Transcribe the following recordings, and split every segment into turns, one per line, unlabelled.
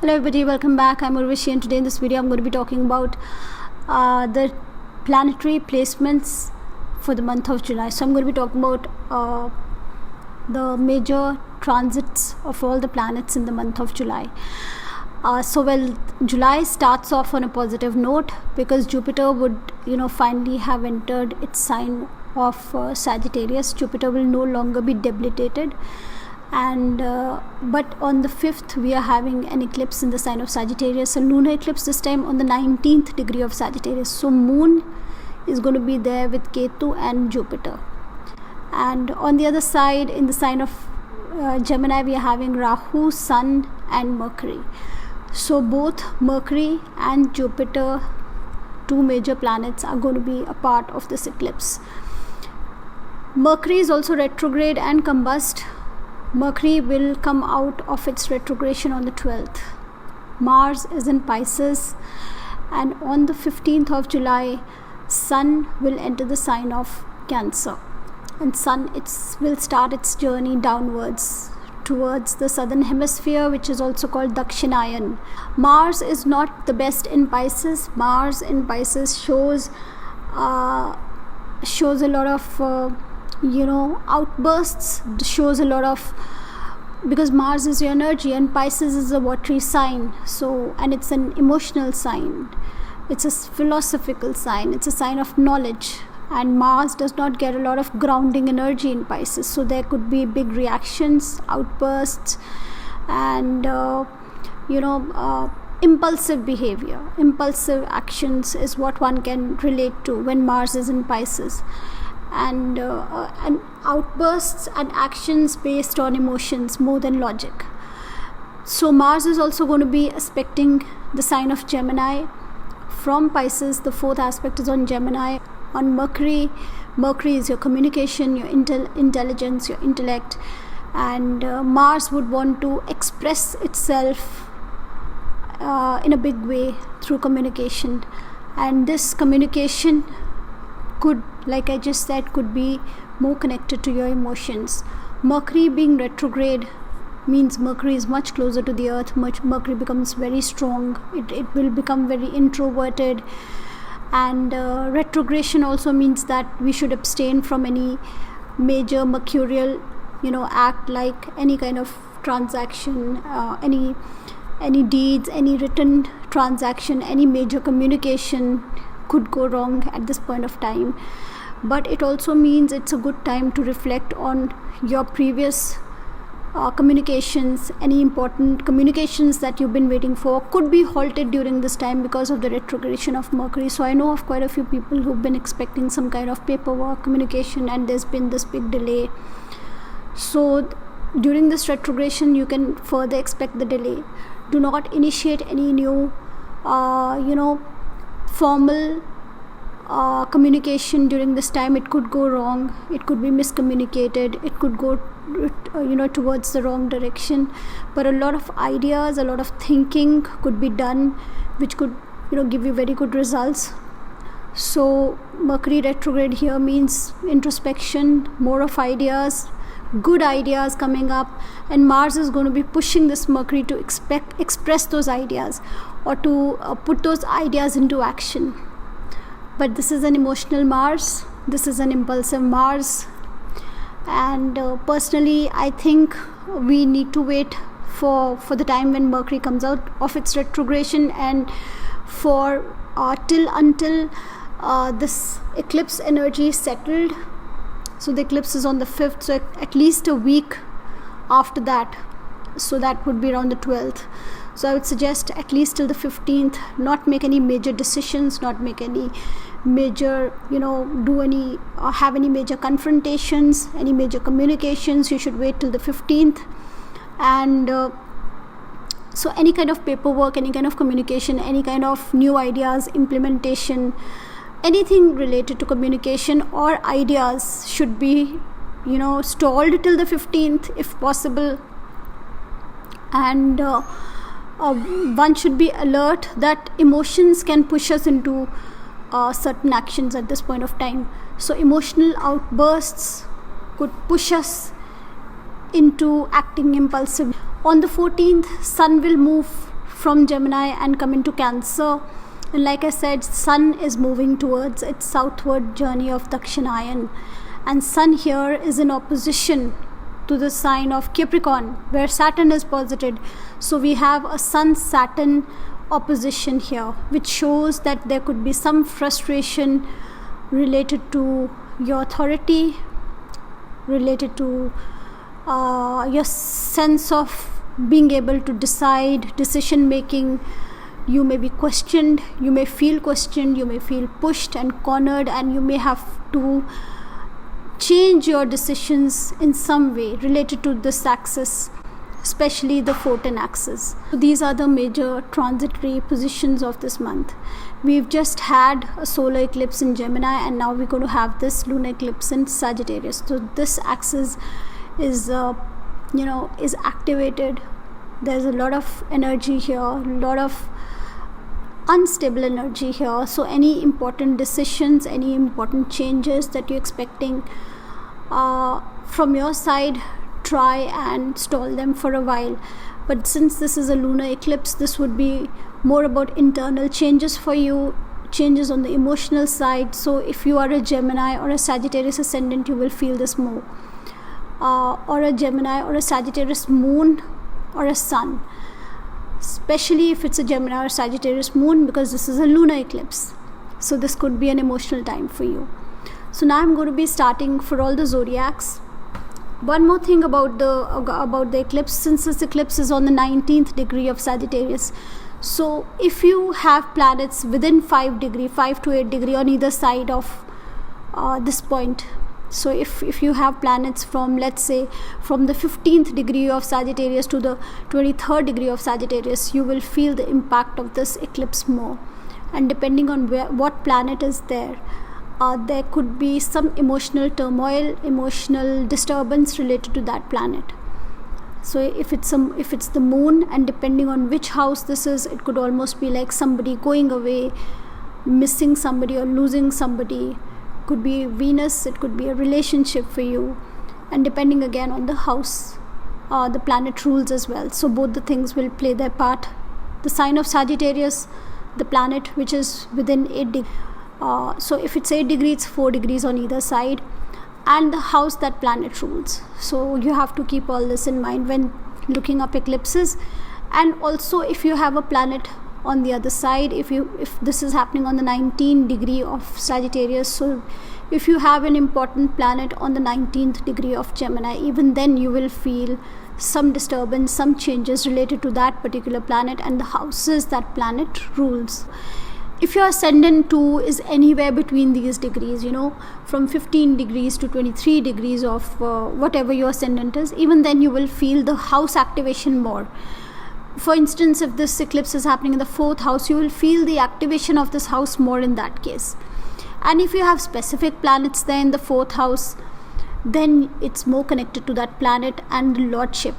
Hello everybody, welcome back. I'm Urvashi and today in this video I'm going to be talking about the planetary placements for the month of July. So I'm going to be talking about the major transits of all the planets in the month of July. July starts off on a positive note because Jupiter would finally have entered its sign of Sagittarius. Jupiter will no longer be debilitated. And but on the 5th we are having an eclipse in the sign of Sagittarius, a lunar eclipse, this time on the 19th degree of Sagittarius. So moon is going to be there with Ketu and Jupiter, and on the other side in the sign of Gemini we are having Rahu, Sun and Mercury. So both Mercury and Jupiter, two major planets, are going to be a part of this eclipse. Mercury is also retrograde and combust. Mercury will come out of its retrogression on the 12th. Mars is in Pisces, and on the 15th of July, Sun will enter the sign of Cancer. And Sun will start its journey downwards towards the southern hemisphere, which is also called Dakshinayan. Mars is not the best in Pisces. Mars in Pisces shows a lot of outbursts, shows a lot of, because Mars is your energy and Pisces is a watery sign, and it's an emotional sign, it's a philosophical sign, it's a sign of knowledge, and Mars does not get a lot of grounding energy in Pisces, so there could be big reactions, outbursts, and impulsive behavior, impulsive actions is what one can relate to when Mars is in Pisces. And outbursts and actions based on emotions more than logic. So Mars is also going to be aspecting the sign of Gemini from Pisces. The 4th aspect is on Gemini. On Mercury, Mercury is your communication, your intelligence, your intellect, and Mars would want to express itself in a big way through communication, and this communication could, like I just said, could be more connected to your emotions. Mercury being retrograde means Mercury is much closer to the earth. Mercury becomes very strong. It will become very introverted, and retrogression also means that we should abstain from any major mercurial act, like any kind of transaction, any deeds, any written transaction, any major communication could go wrong at this point of time. But it also means it's a good time to reflect on your previous communications. Any important communications that you've been waiting for could be halted during this time because of the retrogression of Mercury. So I know of quite a few people who've been expecting some kind of paperwork communication, and there's been this big delay. So during this retrogression you can further expect the delay. Do not initiate any new formal communication during this time. It could go wrong, it could be miscommunicated, it could go towards the wrong direction, but a lot of ideas, a lot of thinking could be done which could give you very good results. So Mercury retrograde here means introspection, more of ideas, good ideas coming up, and Mars is going to be pushing this Mercury to express those ideas or to put those ideas into action. But this is an emotional Mars, this is an impulsive Mars, and personally I think we need to wait for the time when Mercury comes out of its retrogression, and for until this eclipse energy is settled. So the eclipse is on the 5th, so at least a week after that, so that would be around the 12th. So I would suggest at least till the 15th, not make any major decisions, not make any major, have any major confrontations, any major communications. You should wait till the 15th. And so any kind of paperwork, any kind of communication, any kind of new ideas, implementation, anything related to communication or ideas should be stalled till the 15th if possible. And one should be alert that emotions can push us into certain actions at this point of time. So emotional outbursts could push us into acting impulsive. On the 14th, Sun will move from Gemini and come into Cancer. And like I said, Sun is moving towards its southward journey of Dakshinayan, and Sun here is in opposition to the sign of Capricorn, where Saturn is posited. So we have a Sun-Saturn opposition here, which shows that there could be some frustration related to your authority, related to your sense of being able to decide, decision making. You may be questioned, you may feel questioned, you may feel pushed and cornered, and you may have to change your decisions in some way related to this axis, especially the 410 axis. So these are the major transitory positions of this month. We've just had a solar eclipse in Gemini, and now we're going to have this lunar eclipse in Sagittarius. So this axis is is activated. There's a lot of energy here, a lot of unstable energy here. So any important decisions, any important changes that you're expecting from your side, try and stall them for a while. But since this is a lunar eclipse, this would be more about internal changes for you, changes on the emotional side. So if you are a Gemini or a Sagittarius ascendant, you will feel this more, or a Gemini or a Sagittarius moon or a sun, especially if it's a Gemini or Sagittarius moon, because this is a lunar eclipse. So this could be an emotional time for you. So now I'm going to be starting for all the zodiacs. One more thing about the eclipse, since this eclipse is on the 19th degree of Sagittarius. So if you have planets within 5 to 8 degree on either side of this point, so if you have planets from, let's say, from the 15th degree of Sagittarius to the 23rd degree of Sagittarius, you will feel the impact of this eclipse more. And depending on what planet is there, there could be some emotional turmoil, emotional disturbance related to that planet. So if it's the moon, and depending on which house this is, it could almost be like somebody going away, missing somebody or losing somebody. Could be Venus, it could be a relationship for you, and depending again on the house, the planet rules as well. So both the things will play their part. The sign of Sagittarius, the planet which is within 8 degrees. So if it's 8 degrees, it's 4 degrees on either side, and the house that planet rules. So you have to keep all this in mind when looking up eclipses. And also, if you have a planet on the other side, if this is happening on the 19th degree of Sagittarius, so if you have an important planet on the 19th degree of Gemini, even then you will feel some disturbance, some changes related to that particular planet and the houses that planet rules. If your ascendant too is anywhere between these degrees, from 15 degrees to 23 degrees of whatever your ascendant is, even then you will feel the house activation more. For instance, if this eclipse is happening in the 4th house, you will feel the activation of this house more in that case. And if you have specific planets there in the 4th house, then it's more connected to that planet and the lordship.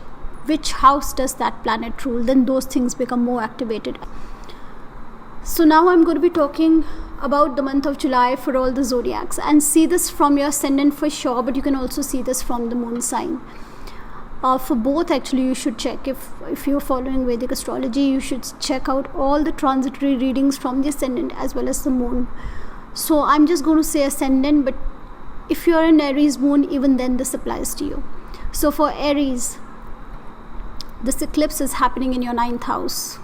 Which house does that planet rule? Then those things become more activated. So now I'm going to be talking about the month of July for all the zodiacs, and see this from your ascendant for sure, but you can also see this from the moon sign. For both, actually, you should check. If you're following Vedic astrology, you should check out all the transitory readings from the ascendant as well as the moon. So I'm just going to say ascendant, but if you're an Aries moon, even then this applies to you. So for Aries, this eclipse is happening in your 9th house.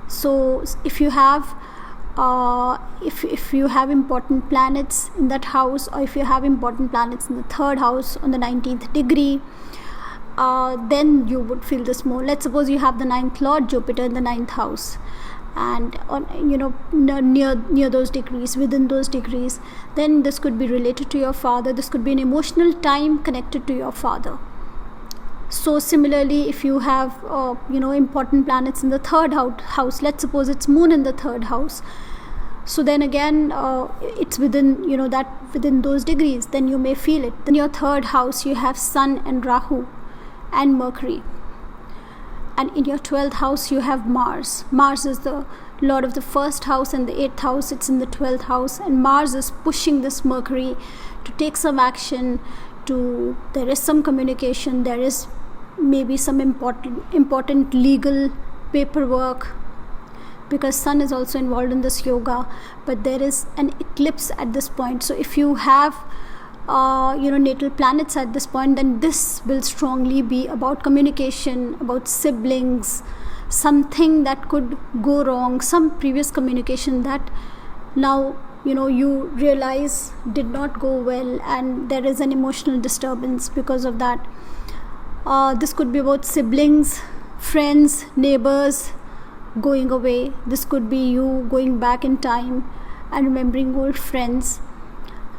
So if you have if you have important planets in that house, or if you have important planets in the 3rd house on the 19th degree, then you would feel this more. Let's suppose you have the 9th lord Jupiter in the 9th house, and on near those degrees, within those degrees, then this could be related to your father. This could be an emotional time connected to your father. So similarly, if you have important planets in the 3rd house, let's suppose it's moon in the 3rd house, so then again it's within within those degrees, then you may feel it. In your 3rd house you have Sun and Rahu and Mercury, and in your 12th house you have Mars. Mars is the lord of the 1st house and the 8th house. It's in the 12th house, and Mars is pushing this Mercury to take some action. There is some communication, there is maybe some important legal paperwork, because sun is also involved in this yoga. But there is an eclipse at this point, so if you have natal planets at this point, then this will strongly be about communication, about siblings, something that could go wrong, some previous communication that now you realize did not go well, and there is an emotional disturbance because of that. This could be about siblings, friends, neighbors going away. This could be you going back in time and remembering old friends.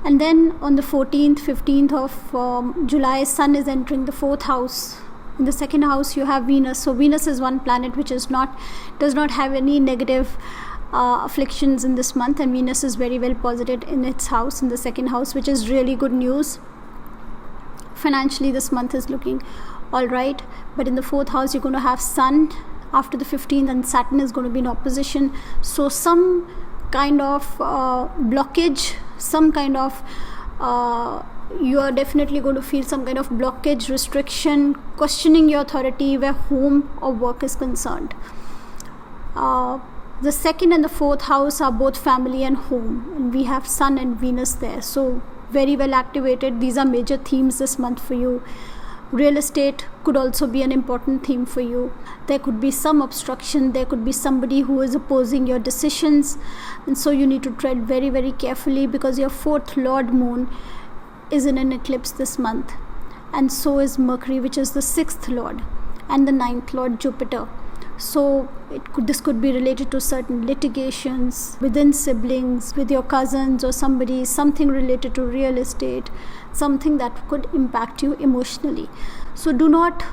And then on the 14th, 15th of July, sun is entering the 4th house. In the 2nd house you have Venus. So Venus is one planet which does not have any negative afflictions in this month, and Venus is very well posited in its house, in the 2nd house, which is really good news. Financially this month is looking all right, but in the 4th house you're going to have sun after the 15th, and Saturn is going to be in opposition. So some kind of blockage, some kind of you are definitely going to feel some kind of blockage, restriction, questioning your authority where home or work is concerned. The 2nd and the 4th house are both family and home, and we have sun and Venus there, so very well activated. These are major themes this month for you. Real estate could also be an important theme for you. There could be some obstruction, there could be somebody who is opposing your decisions, and so you need to tread very, very carefully, because your 4th Lord Moon is in an eclipse this month, and so is Mercury, which is the 6th Lord, and the 9th Lord Jupiter. So this could be related to certain litigations within siblings, with your cousins or somebody, something related to real estate, something that could impact you emotionally. So do not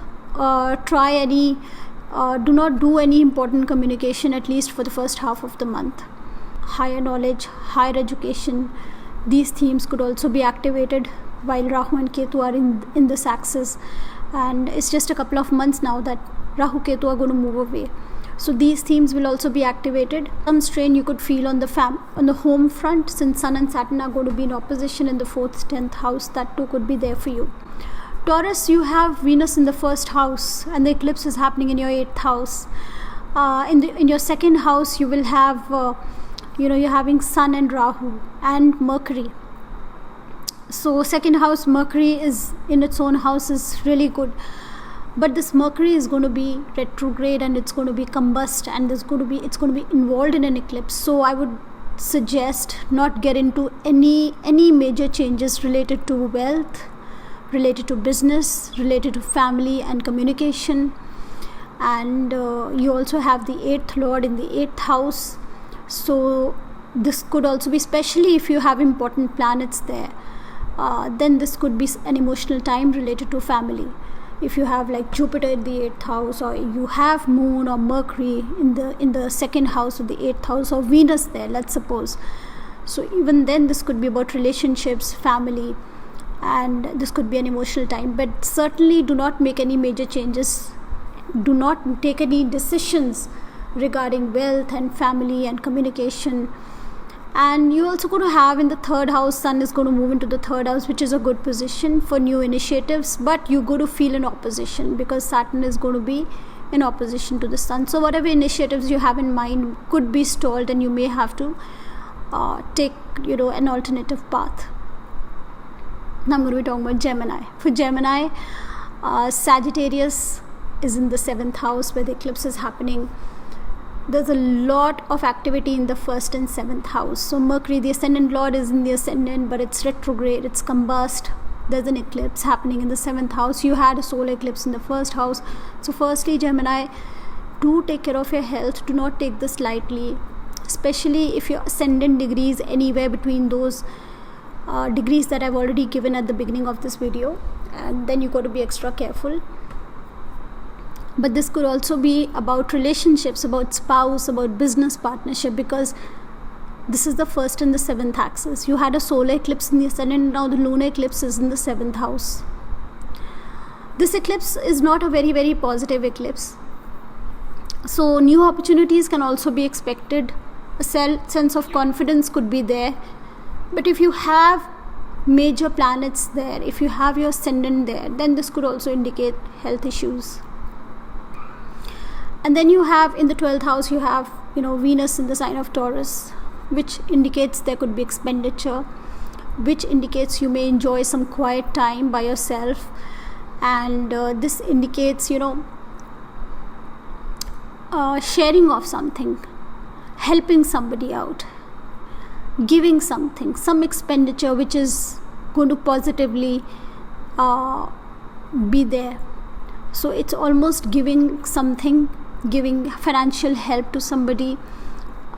do not do any important communication, at least for the first half of the month. Higher knowledge, higher education, these themes could also be activated while Rahu and Ketu are in this axis, and it's just a couple of months now that Rahu Ketu are going to move away. So these themes will also be activated. Some strain you could feel on the home front, since Sun and Saturn are going to be in opposition in the 4th, 10th house. That too could be there for you. Taurus, you have Venus in the 1st house, and the eclipse is happening in your 8th house. In your 2nd house, you will have you're having Sun and Rahu and Mercury. So 2nd house, Mercury is in its own house, is really good. But this Mercury is going to be retrograde, and it's going to be combust, and it's going to be involved in an eclipse. So I would suggest not get into any major changes related to wealth, related to business, related to family and communication. And you also have the 8th Lord in the 8th house. So this could also be, especially if you have important planets there, then this could be an emotional time related to family. If you have like Jupiter in the 8th house, or you have Moon or Mercury in the 2nd house of the 8th house, or Venus there, let's suppose. So even then this could be about relationships, family, and this could be an emotional time. But certainly do not make any major changes. Do not take any decisions regarding wealth and family and communication. And you're also going to have in the 3rd house, Sun is going to move into the 3rd house, which is a good position for new initiatives, but you're going to feel an opposition because Saturn is going to be in opposition to the Sun. So whatever initiatives you have in mind could be stalled, and you may have to take an alternative path. Now I'm going to be talking about Gemini. For Gemini, Sagittarius is in the 7th house where the eclipse is happening. There's a lot of activity in the 1st and 7th house. So Mercury, the ascendant lord, is in the ascendant, but it's retrograde, it's combust. There's an eclipse happening in the 7th house. You had a solar eclipse in the 1st house. So firstly, Gemini, do take care of your health. Do not take this lightly, especially if your ascendant degree is anywhere between those degrees that I've already given at the beginning of this video, and then you got to be extra careful. But this could also be about relationships, about spouse, about business partnership, because this is the 1st and the 7th axis. You had a solar eclipse in the ascendant, now the lunar eclipse is in the 7th house. This eclipse is not a very, very positive eclipse. So new opportunities can also be expected. A sense of confidence could be there. But if you have major planets there, if you have your ascendant there, then this could also indicate health issues. And then you have in the 12th house, you have Venus in the sign of Taurus, which indicates there could be expenditure, which indicates you may enjoy some quiet time by yourself. And this indicates sharing of something, helping somebody out, giving something, some expenditure which is going to positively be there. So it's almost giving something, giving financial help to somebody,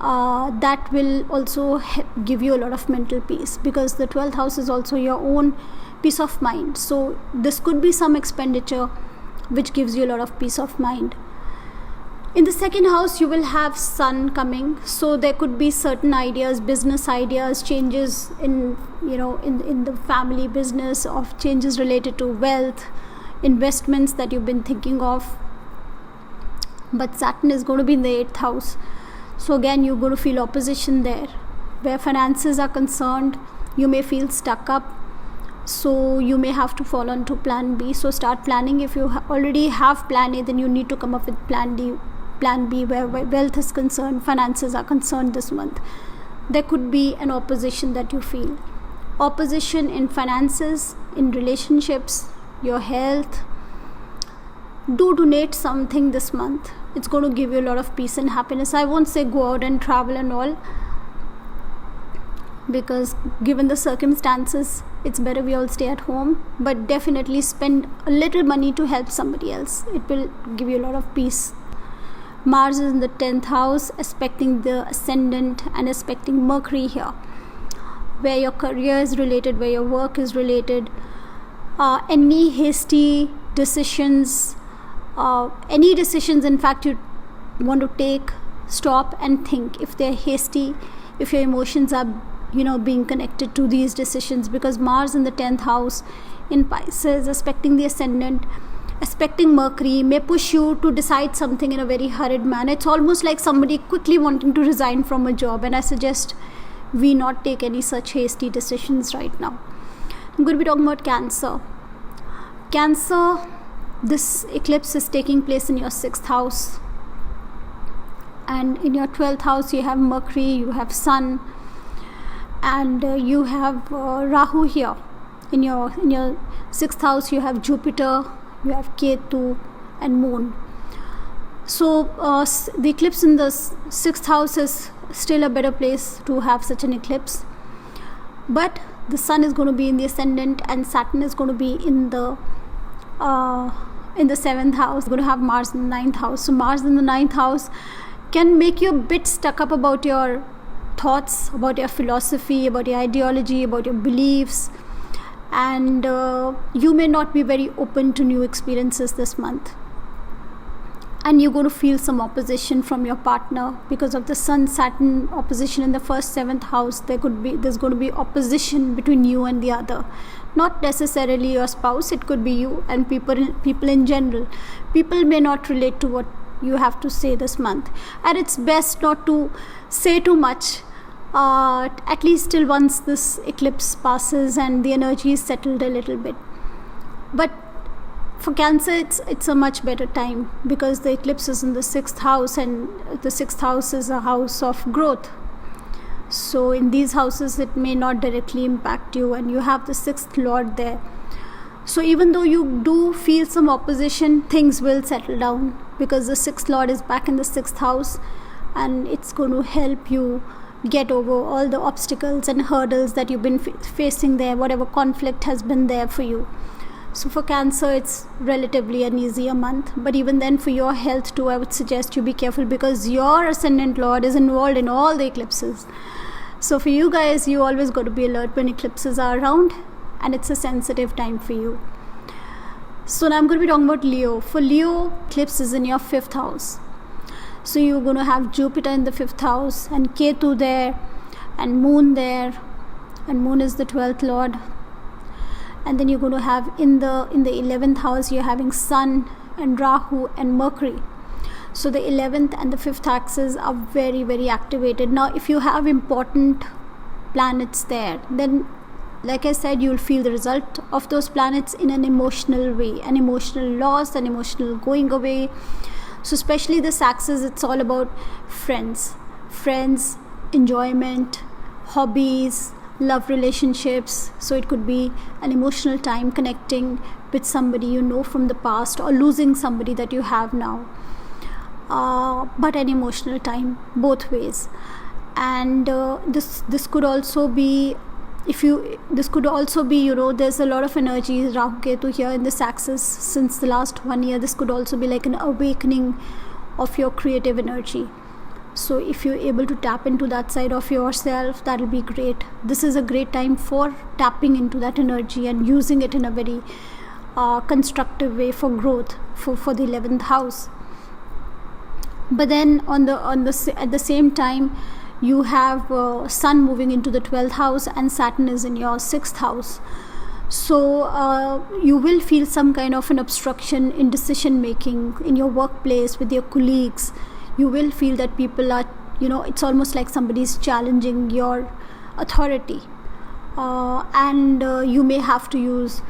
that will also give you a lot of mental peace, because the 12th house is also your own peace of mind. So this could be some expenditure which gives you a lot of peace of mind. In the second house, you will have Sun coming, so there could be certain ideas, business ideas, changes in the family business, of changes related to wealth, investments that you've been thinking of. But Saturn is going to be in the 8th house, so again you're going to feel opposition there. Where finances are concerned, you may feel stuck up, so you may have to fall on to plan B. So start planning. If you already have plan A, then you need to come up with plan B, where wealth is concerned, finances are concerned this month. There could be an opposition that you feel. Opposition in finances, in relationships, your health. Do donate something this month. It's going to give you a lot of peace and happiness. I won't say go out and travel and all, because given the circumstances, it's better we all stay at home. But definitely spend a little money to help somebody else. It will give you a lot of peace. Mars is in the 10th house, aspecting the ascendant and aspecting Mercury here, where your career is related, where your work is related. Any hasty decisions, any decisions in fact you want to take, stop and think if they're hasty, if your emotions are being connected to these decisions, because Mars in the 10th house in Pisces, aspecting the ascendant, aspecting Mercury, may push you to decide something in a very hurried manner. It's almost like somebody quickly wanting to resign from a job, and I suggest we not take any such hasty decisions right now. I'm going to be talking about Cancer. Cancer, this eclipse is taking place in your 6th house, and in your 12th house you have Mercury, you have Sun, and you have Rahu here. In your 6th house you have Jupiter, you have Ketu and Moon. So the eclipse in the 6th house is still a better place to have such an eclipse, but the Sun is going to be in the ascendant and Saturn is going to be in the 7th house. We're going to have Mars in the 9th house. So Mars in the 9th house can make you a bit stuck up about your thoughts, about your philosophy, about your ideology, about your beliefs, and you may not be very open to new experiences this month. And you're going to feel some opposition from your partner because of the Sun-Saturn opposition in the 1st, 7th house. There's going to be opposition between you and the other. Not necessarily your spouse, it could be you and people in general. People may not relate to what you have to say this month, and it's best not to say too much, at least till once this eclipse passes and the energy is settled a little bit. But for Cancer, it's a much better time, because the eclipse is in the 6th house, and the 6th house is a house of growth. So in these houses it may not directly impact you, and you have the 6th lord there. So even though you do feel some opposition, things will settle down, because the 6th lord is back in the 6th house, and it's going to help you get over all the obstacles and hurdles that you've been facing there, whatever conflict has been there for you. So for Cancer, it's relatively an easier month. But even then, for your health too, I would suggest you be careful, because your ascendant lord is involved in all the eclipses. So for you guys, you always got to be alert when eclipses are around, and it's a sensitive time for you. So now I'm going to be talking about Leo. For Leo, eclipse is in your 5th house. So you're going to have Jupiter in the 5th house, and Ketu there, and Moon there, and Moon is the 12th lord. And then you're going to have in the 11th house, you're having Sun and Rahu and Mercury. So the 11th and the 5th axis are very, very activated. Now if you have important planets there, then like I said, you'll feel the result of those planets in an emotional way, an emotional loss, an emotional going away. So especially this axis, it's all about friends, enjoyment, hobbies, love relationships. So it could be an emotional time connecting with somebody you know from the past, or losing somebody that you have now, but an emotional time both ways. And this could also be, there's a lot of energy Rahu Ketu here in this axis since the last 1 year. This could also be like an awakening of your creative energy. So if you're able to tap into that side of yourself, that'll be great. This is a great time for tapping into that energy and using it in a very constructive way for growth, for the 11th house. But then at the same time, you have Sun moving into the 12th house and Saturn is in your 6th house. So you will feel some kind of an obstruction in decision making in your workplace with your colleagues. You will feel that people are, it's almost like somebody's challenging your authority, and you may have to use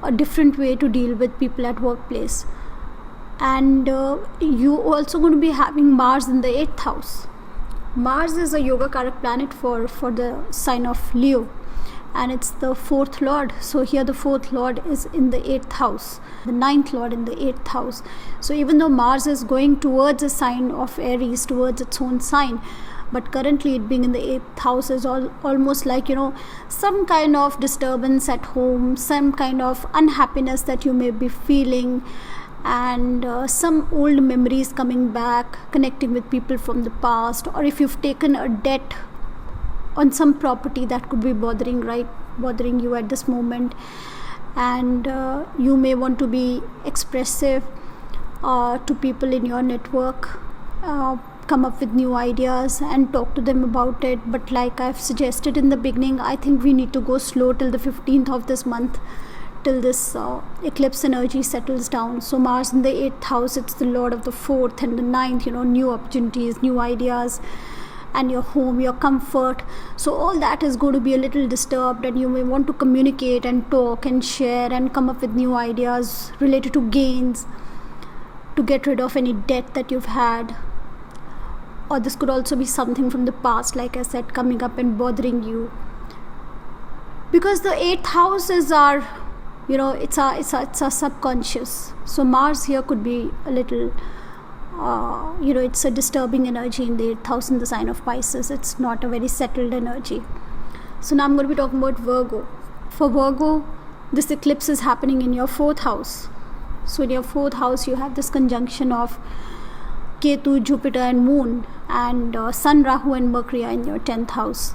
a different way to deal with people at workplace. And you also going to be having Mars in the 8th house. Mars is a yoga karak planet for the sign of Leo, and it's the 4th lord. So here the 4th lord is in the 8th house, the 9th lord in the 8th house. So even though Mars is going towards a sign of Aries, towards its own sign, but currently it being in the 8th house is almost like, some kind of disturbance at home, some kind of unhappiness that you may be feeling, and some old memories coming back, connecting with people from the past, or if you've taken a debt on some property that could be bothering you at this moment. And you may want to be expressive to people in your network, come up with new ideas and talk to them about it. But like I've suggested in the beginning, I think we need to go slow till the 15th of this month, till this eclipse energy settles down. So Mars in the 8th house, it's the lord of the 4th and the 9th, new opportunities, new ideas, and your home, your comfort. So all that is going to be a little disturbed, and you may want to communicate and talk and share and come up with new ideas related to gains, to get rid of any debt that you've had. Or this could also be something from the past, like I said, coming up and bothering you, because the 8th house is our, it's our subconscious. So Mars here could be a little it's a disturbing energy in the 8th house in the sign of Pisces. It's not a very settled energy. So now I'm going to be talking about Virgo. For Virgo, this eclipse is happening in your 4th house. So in your 4th house, you have this conjunction of Ketu, Jupiter and Moon, and Sun, Rahu and Mercury are in your 10th house.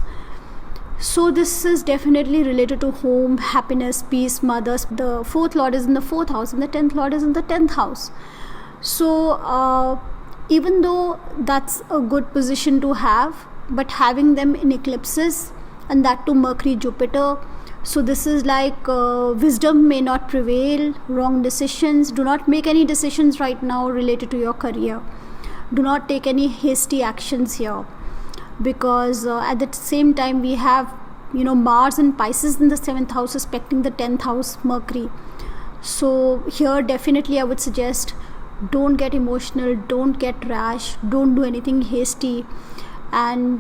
So this is definitely related to home, happiness, peace, mothers. The 4th lord is in the 4th house and the 10th lord is in the 10th house. So even though that's a good position to have, but having them in eclipses, and that to Mercury, Jupiter, so this is like wisdom may not prevail, wrong decisions. Do not make any decisions right now related to your career. Do not take any hasty actions here, because at the same time we have Mars and Pisces in the 7th house aspecting the 10th house Mercury. So here definitely I would suggest, don't get emotional, don't get rash, don't do anything hasty. And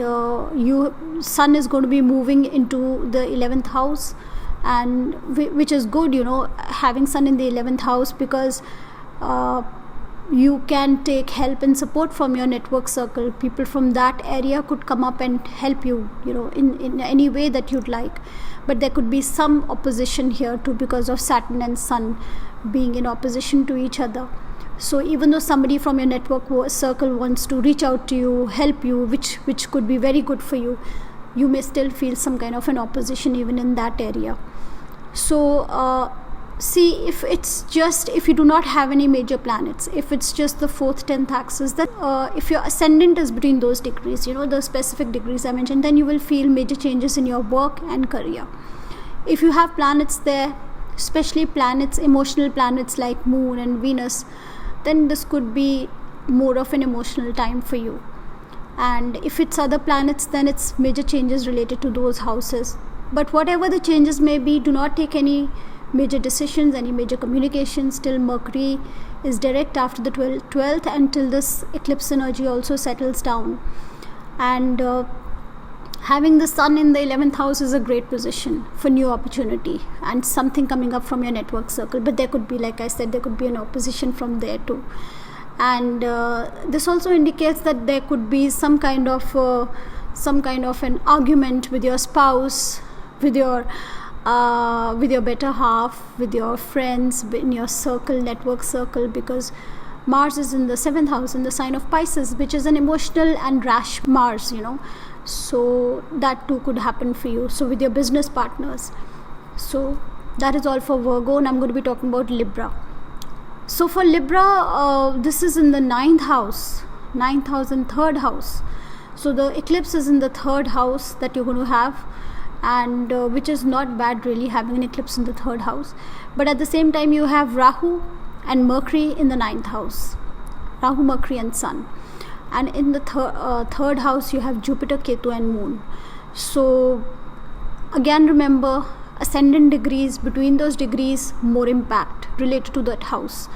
Sun is going to be moving into the 11th house, and which is good, having Sun in the 11th house, because you can take help and support from your network circle. People from that area could come up and help you, in any way that you'd like. But there could be some opposition here too, because of Saturn and Sun being in opposition to each other. So even though somebody from your network circle wants to reach out to you, help you, which could be very good for you, you may still feel some kind of an opposition even in that area. So see, if you do not have any major planets, if it's just the 4th, 10th axis, that if your ascendant is between those degrees, the specific degrees I mentioned, then you will feel major changes in your work and career. If you have planets there, especially planets, emotional planets like Moon and Venus, then this could be more of an emotional time for you. And if it's other planets, then it's major changes related to those houses. But whatever the changes may be, do not take any major decisions, any major communications till Mercury is direct after the 12th until this eclipse energy also settles down. And having the sun in the 11th house is a great position for new opportunity and something coming up from your network circle. But there could be, like I said, there could be an opposition from there too. And this also indicates that there could be some kind of an argument with your spouse, with your better half, with your friends, in your circle, network circle, because Mars is in the 7th house in the sign of Pisces, which is an emotional and rash Mars, so that too could happen for you. So with your business partners. So that is all for Virgo, and I'm going to be talking about Libra. So for Libra, this is in the 9th house and 3rd house. So the eclipse is in the 3rd house that you're going to have, and which is not bad really, having an eclipse in the 3rd house. But at the same time you have Rahu and Mercury in the 9th house. Rahu, Mercury and Sun. And in the 3rd house you have Jupiter, Ketu and Moon. So again, remember, ascendant degrees, between those degrees more impact related to that house.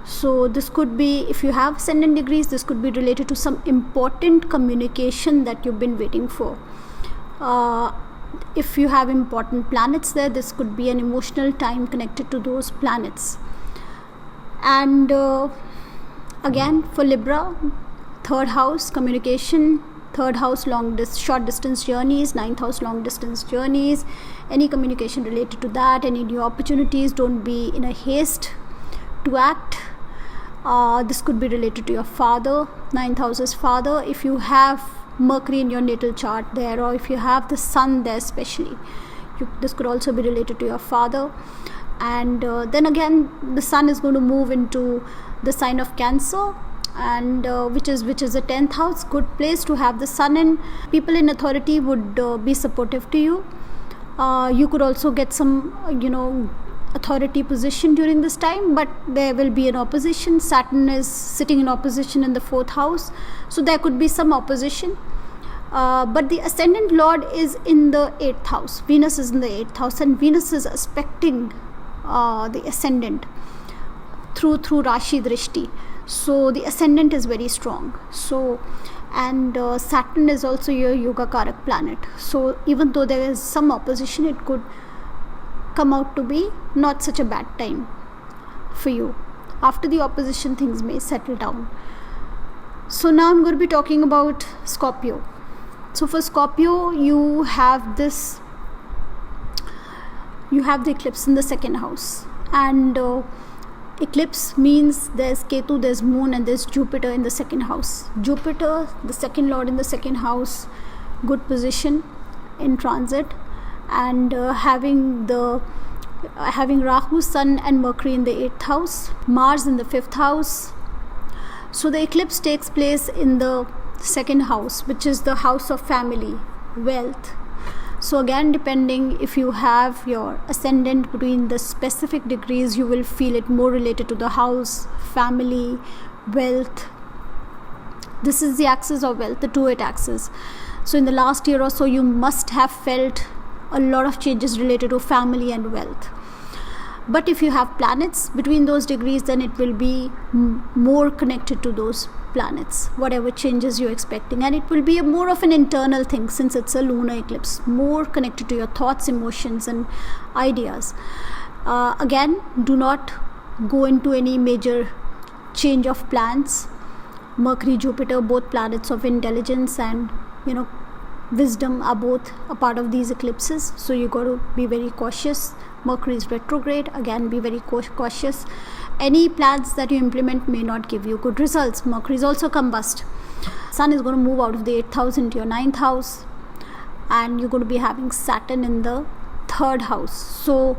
So this could be, if you have ascendant degrees, this could be related to some important communication that you've been waiting for. If you have important planets there, this could be an emotional time connected to those planets. And again, for Libra, 3rd house communication, 3rd house short distance journeys, 9th house long distance journeys, any communication related to that, any new opportunities. Don't be in a haste to act. This could be related to your father. 9th house is father. If you have Mercury in your natal chart there, or if you have the sun there especially, this could also be related to your father. And then again, the sun is going to move into the sign of Cancer, and which is the 10th house. Good place to have the sun in. People in authority would be supportive to you. You could also get some authority position during this time, but there will be an opposition. Saturn is sitting in opposition in the 4th house, so there could be some opposition. But the ascendant lord is in the 8th house. Venus is in the 8th house, and Venus is aspecting the ascendant through Rashi Drishti. So the ascendant is very strong. So, and Saturn is also your Yoga Karak planet. So even though there is some opposition, it could come out to be not such a bad time for you. After the opposition, things may settle down. So now I'm going to be talking about Scorpio. So for Scorpio, you have the eclipse in the 2nd house, and eclipse means there's Ketu, there's Moon, and there's Jupiter in the 2nd house. Jupiter, the 2nd lord in the 2nd house, good position in transit, and having Rahu, Sun and Mercury in the 8th house, Mars in the 5th house. So the eclipse takes place in the 2nd house, which is the house of family, wealth. So again, depending if you have your ascendant between the specific degrees, you will feel it more related to the house, family, wealth. This is the axis of wealth, the 2-8 axis. So in the last year or so, you must have felt a lot of changes related to family and wealth. But if you have planets between those degrees, then it will be more connected to those planets, whatever changes you're expecting. And it will be more of an internal thing, since it's a lunar eclipse, more connected to your thoughts, emotions and ideas. Again, do not go into any major change of plans. Mercury, Jupiter, both planets of intelligence and wisdom, are both a part of these eclipses. So you got to be very cautious. Mercury is retrograde. Again, be very cautious. Any plans that you implement may not give you good results. Mercury is also combust. Sun is going to move out of the 8th house into your 9th house, and you're going to be having Saturn in the 3rd house. So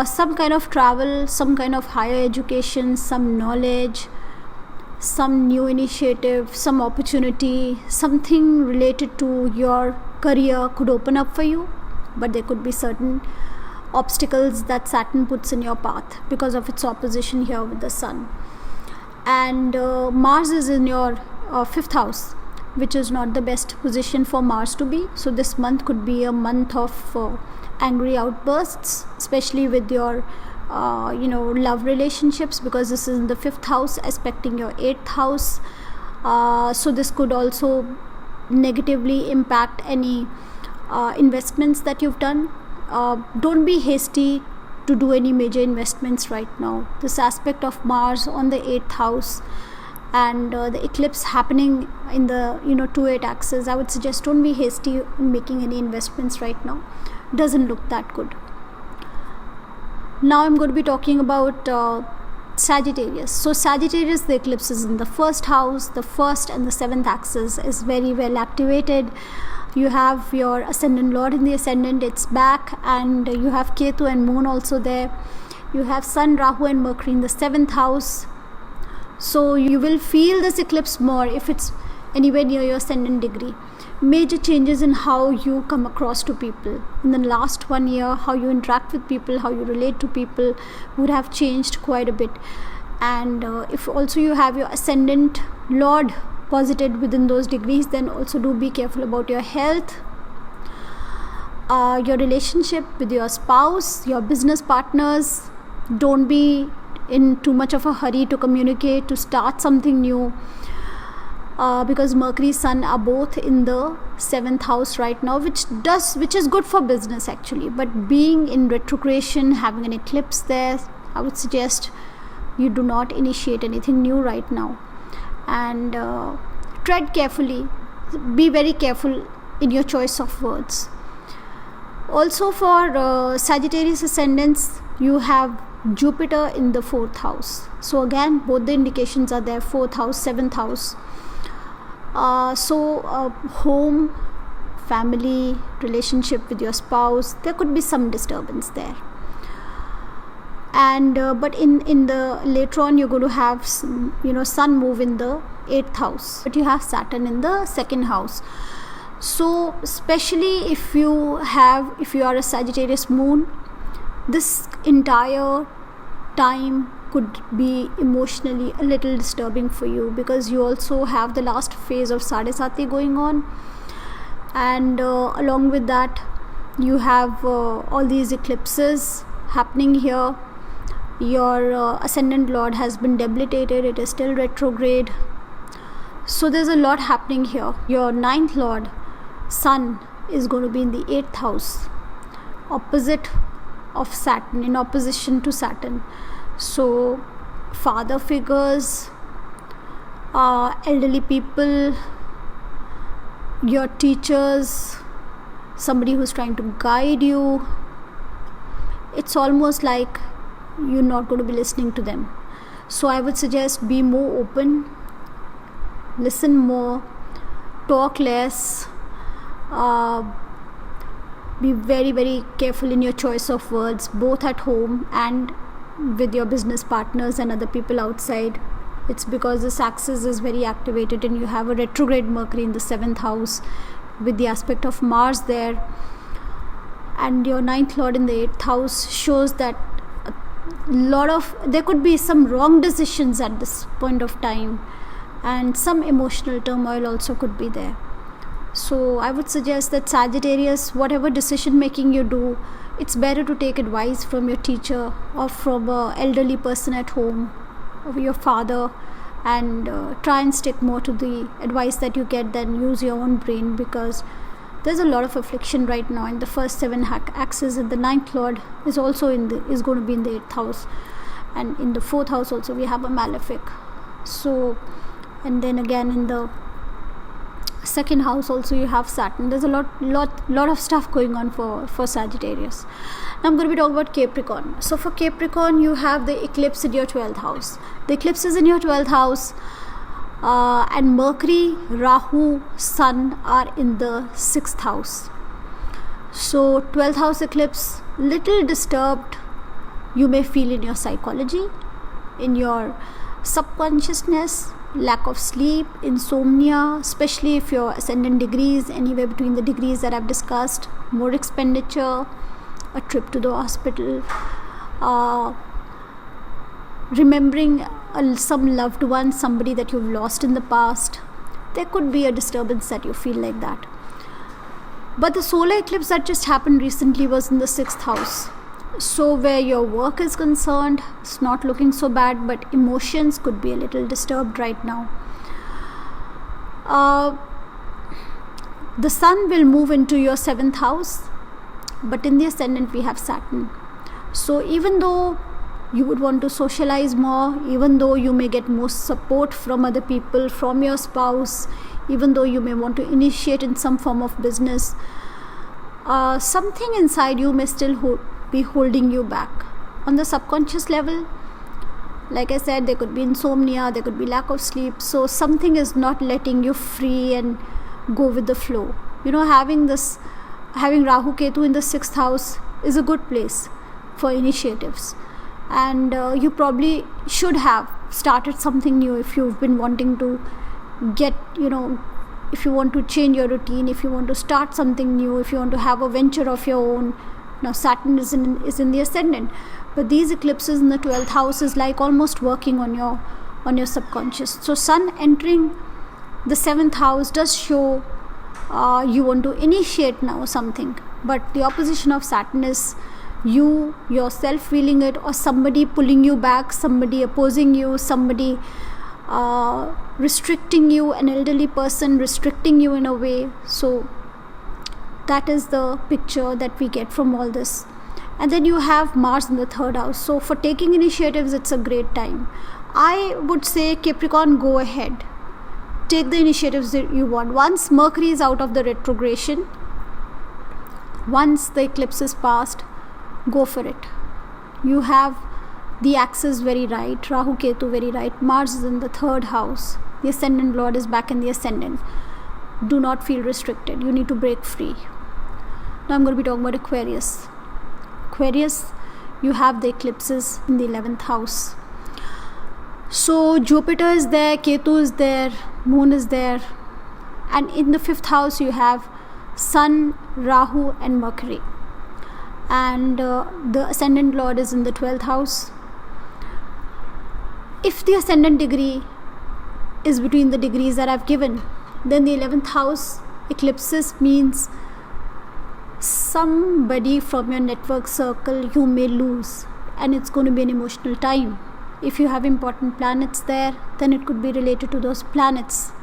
some kind of travel, some kind of higher education, some knowledge, some new initiative, some opportunity, something related to your career could open up for you. But there could be certain obstacles that Saturn puts in your path because of its opposition here with the Sun. And Mars is in your 5th house, which is not the best position for Mars to be. So this month could be a month of angry outbursts, especially with your love relationships, because this is in the 5th house aspecting your 8th house. So this could also negatively impact any investments that you've done. Don't be hasty to do any major investments right now. This aspect of Mars on the 8th house and the eclipse happening in the 2-8 axis, I would suggest don't be hasty in making any investments right now. Doesn't look that good. Now I'm going to be talking about Sagittarius. So Sagittarius, the eclipse is in the 1st house. The 1st and the 7th axis is very well activated. You have your ascendant lord in the ascendant, it's back, and you have Ketu and Moon also there. You have Sun, Rahu and Mercury in the 7th house. So you will feel this eclipse more if it's anywhere near your ascendant degree. Major changes in how you come across to people. In the last 1 year, how you interact with people, how you relate to people would have changed quite a bit. And if also you have your ascendant lord posited within those degrees, then also do be careful about your health, your relationship with your spouse, your business partners. Don't be in too much of a hurry to communicate, to start something new, because Mercury, Sun are both in the 7th house right now, which is good for business actually. But being in retrogression, having an eclipse there, I would suggest you do not initiate anything new right now. And tread carefully, be very careful in your choice of words. Also for Sagittarius ascendants, you have Jupiter in the 4th house. So again, both the indications are there, 4th house, 7th house. So home, family, relationship with your spouse, there could be some disturbance there. And but in the later on you're going to have Sun move in the 8th house, but you have Saturn in the 2nd house. So especially if you are a Sagittarius moon, this entire time could be emotionally a little disturbing for you, because you also have the last phase of Sadesati going on, and along with that you have all these eclipses happening here. Your ascendant lord has been debilitated, it is still retrograde. So there's a lot happening here. Your 9th lord, Sun, is going to be in the 8th house, opposite of Saturn, in opposition to Saturn. So father figures, elderly people, your teachers, somebody who's trying to guide you, it's almost like you're not going to be listening to them. So I would suggest be more open, listen more, talk less, be very, very careful in your choice of words, both at home and with your business partners and other people outside. It's because this axis is very activated and you have a retrograde Mercury in the 7th house with the aspect of Mars there, and your 9th lord in the 8th house shows that there could be some wrong decisions at this point of time, and some emotional turmoil also could be there. So I would suggest that Sagittarius, whatever decision making you do, it's better to take advice from your teacher or from an elderly person at home, or your father, and try and stick more to the advice that you get than use your own brain, because there's a lot of affliction right now in the first 7 axis, and the 9th lord is also is going to be in the 8th house, and in the 4th house also we have a malefic. So, and then again in the 2nd house also you have Saturn. There's a lot of stuff going on for Sagittarius. Now I'm going to be talking about Capricorn. So for Capricorn, you have the eclipse in your 12th house. The eclipse is in your 12th house, and Mercury, Rahu, Sun are in the 6th house. So 12th house eclipse, little disturbed you may feel in your psychology, in your subconsciousness, lack of sleep, insomnia, especially if your ascendant degrees anywhere between the degrees that I've discussed, more expenditure, a trip to the hospital, remembering some loved one, somebody that you've lost in the past. There could be a disturbance that you feel like that. But the solar eclipse that just happened recently was in the 6th house. So where your work is concerned, it's not looking so bad, but emotions could be a little disturbed right now. The sun will move into your 7th house, but in the ascendant we have Saturn. So even though you would want to socialize more, even though you may get more support from other people, from your spouse, even though you may want to initiate in some form of business, something inside you may still be holding you back. On the subconscious level, like I said, there could be insomnia, there could be lack of sleep. So something is not letting you free and go with the flow. Having Rahu Ketu in the 6th house is a good place for initiatives. And you probably should have started something new if you've been wanting to get, if you want to change your routine, if you want to start something new, if you want to have a venture of your own. Now Saturn is in the ascendant, but these eclipses in the 12th house is like almost working on your subconscious. So Sun entering the 7th house does show you want to initiate now something, but the opposition of Saturn is you yourself feeling it, or somebody pulling you back, somebody opposing you, somebody restricting you, an elderly person restricting you in a way. So that is the picture that we get from all this. And then you have Mars in the 3rd house. So for taking initiatives, it's a great time. I would say, Capricorn, go ahead. Take the initiatives that you want. Once Mercury is out of the retrogression, once the eclipse is past, go for it. You have the axis very right, Rahu Ketu very right, Mars is in the 3rd house, the ascendant lord is back in the ascendant. Do not feel restricted. You need to break free. Now I'm going to be talking about Aquarius. Aquarius, you have the eclipses in the 11th house. So Jupiter is there, Ketu is there, Moon is there, and in the 5th house you have Sun, Rahu and Mercury, and the ascendant lord is in the 12th house. If the ascendant degree is between the degrees that I've given, then the 11th house eclipses means somebody from your network circle you may lose, and it's going to be an emotional time. If you have important planets there, then it could be related to those planets.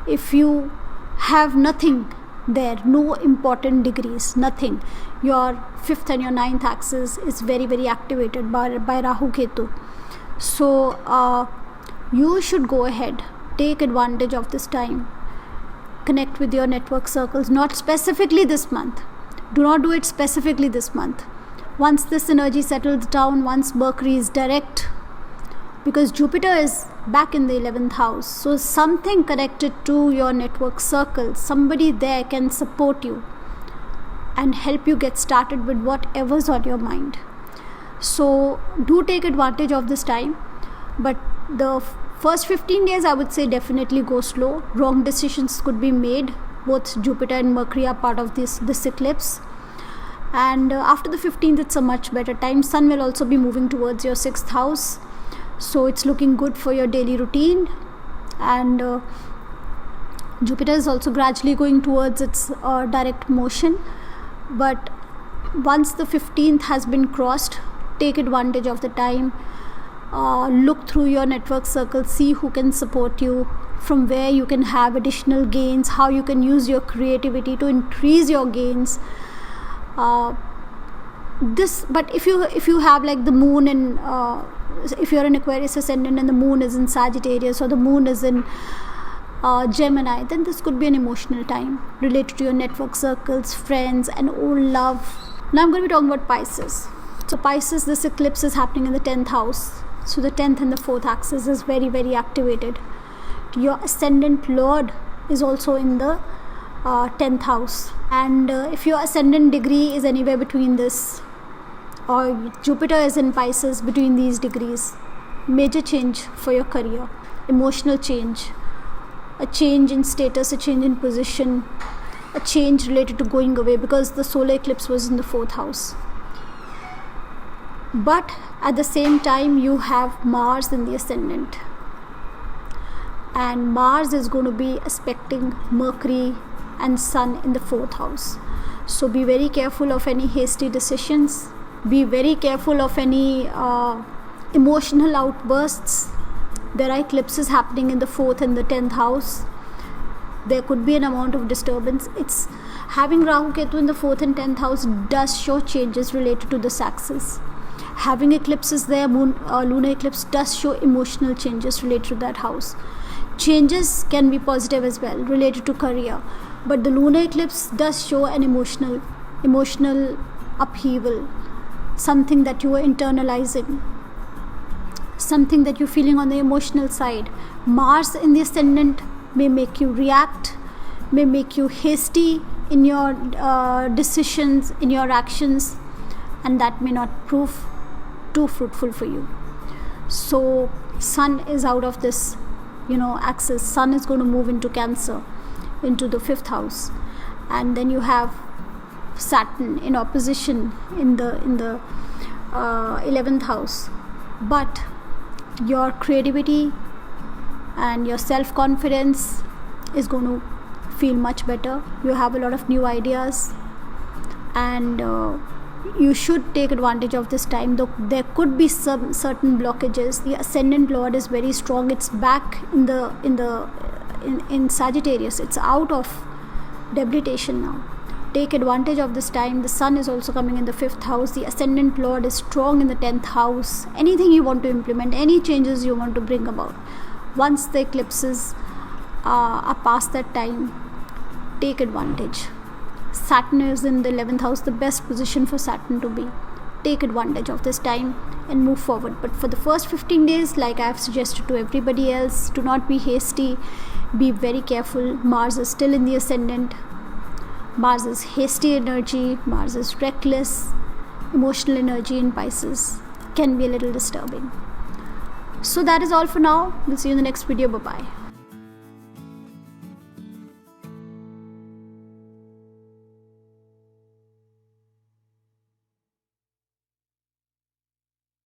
If you have nothing there, no important degrees, nothing, your 5th and your 9th axis is very, very activated by Rahu Ketu. So you should go ahead, take advantage of this time, connect with your network circles, not specifically this month. Do not do it specifically this month. Once this energy settles down, once Mercury is direct, because Jupiter is back in the 11th house, so something connected to your network circle, somebody there can support you and help you get started with whatever's on your mind. So do take advantage of this time, but the first 15 days I would say definitely go slow. Wrong decisions could be made. Both Jupiter and Mercury are part of this eclipse, and after the 15th it's a much better time. Sun will also be moving towards your 6th house, so it's looking good for your daily routine, and Jupiter is also gradually going towards its direct motion. But once the 15th has been crossed, take advantage of the time, look through your network circle, see who can support you, from where you can have additional gains, how you can use your creativity to increase your gains. But if you have like the moon in if you're an Aquarius ascendant and the moon is in Sagittarius, or the moon is in Gemini, then this could be an emotional time related to your network circles, friends and old love. Now I'm going to be talking about Pisces. So Pisces, this eclipse is happening in the 10th house, so the 10th and the 4th axis is very, very activated. Your ascendant lord is also in the 10th house, and if your ascendant degree is anywhere between this, or Jupiter is in Pisces between these degrees, major change for your career, emotional change, a change in status, a change in position, a change related to going away, because the solar eclipse was in the 4th house. But at the same time you have Mars in the ascendant, and Mars is going to be aspecting Mercury and Sun in the 4th house. So be very careful of any hasty decisions. Be very careful of any emotional outbursts. There are eclipses happening in the 4th and the 10th house. There could be an amount of disturbance. It's having Rahu Ketu in the 4th and 10th house does show changes related to this axis. Having eclipses there, lunar eclipse, does show emotional changes related to that house. Changes can be positive as well, related to career, but the lunar eclipse does show an emotional upheaval, something that you are internalizing, something that you're feeling on the emotional side. Mars in the ascendant may make you react, may make you hasty in your decisions, in your actions, and that may not prove too fruitful for you. So Sun is out of this axis. Sun is going to move into Cancer, into the 5th house, and then you have Saturn in opposition in the 11th house. But your creativity and your self-confidence is going to feel much better. You have a lot of new ideas, and you should take advantage of this time. Though there could be some certain blockages. The ascendant lord is very strong. It's back in Sagittarius. It's out of debilitation now. Take advantage of this time. The sun is also coming in the 5th house. The ascendant lord is strong in the 10th house. Anything you want to implement, any changes you want to bring about, once the eclipses are past that time, take advantage. Saturn is in the 11th house, the best position for Saturn to be. Take advantage of this time and move forward. But for the first 15 days, like I have suggested to everybody else, do not be hasty. Be very careful. Mars is still in the ascendant. Mars is hasty energy. Mars is reckless. Emotional energy in Pisces can be a little disturbing. So that is all for now. We'll see you in the next video. Bye-bye.